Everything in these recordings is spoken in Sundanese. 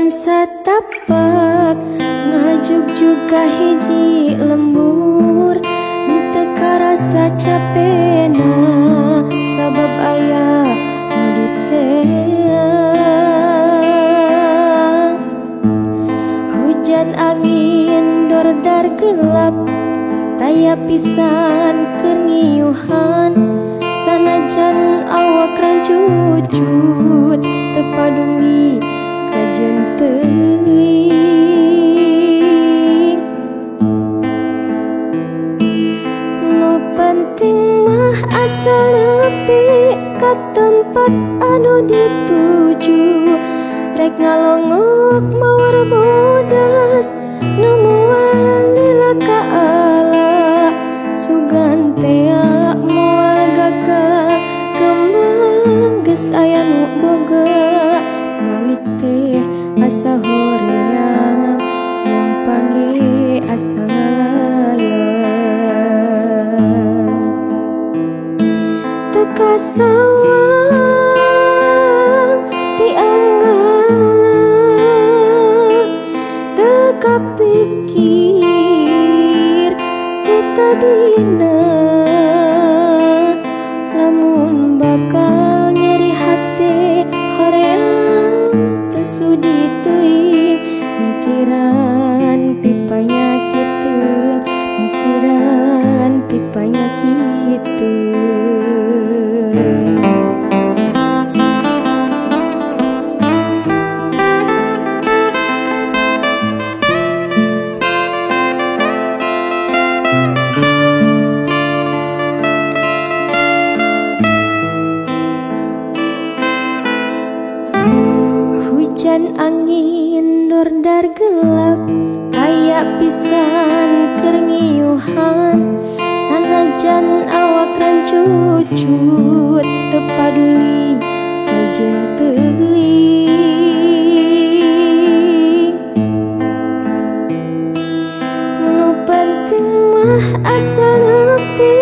satapak ngajuk juga hiji lembur teka rasa capena sabab aya mediteh hujan angin dordar gelap taya pisan kerniuhan sanajan awak ranjujut tepaduli kajen teuing nu penting mah asa leupi ka tempat anu dituju rek ngalongok mawar bodas nu moal lila ka Allah sugan tea moal gagal kembang geus aya nu boga balik teh asa hoream mumpangi asa ngalayang teka sawang ti anggalna teka pikir ti tadina lamun bakal nyeri hati hoream sudi teuing mikiran pipanya kitu mikiran pipanya kitu hujan angin dordar gelap aya pisan kerniuhan sanajan awak rancucut tepaduli kajen teuing nu penting mah asa leupi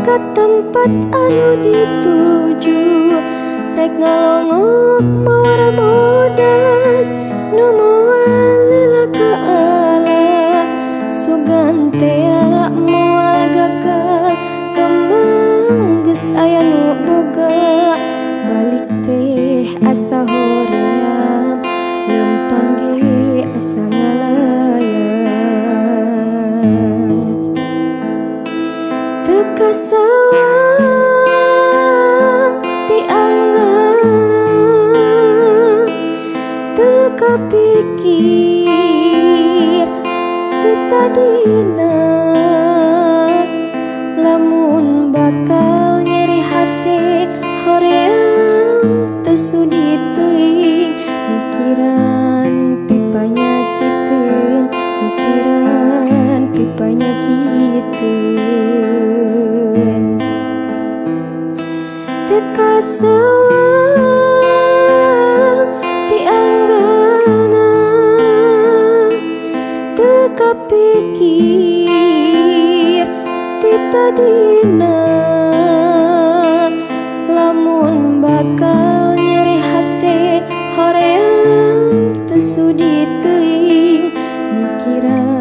ka tempat anu dituju rek ngalongok mawar bodas nu moal lila ka Allah sugan tea moal gagal kembang geus aya nu boga balik teh asa hoream lempang ge asa ngalayang teka sawang ti anggalna teka pikir ti tadina lamun bakal nyeri hati hoream teu sudi teuing mikiran pipanya kitu mikiran pipanya kitu teka sawang ti anggalna teka pikir ti tadina lamun bakal nyeri hati hoream teu sudi teuing mikiran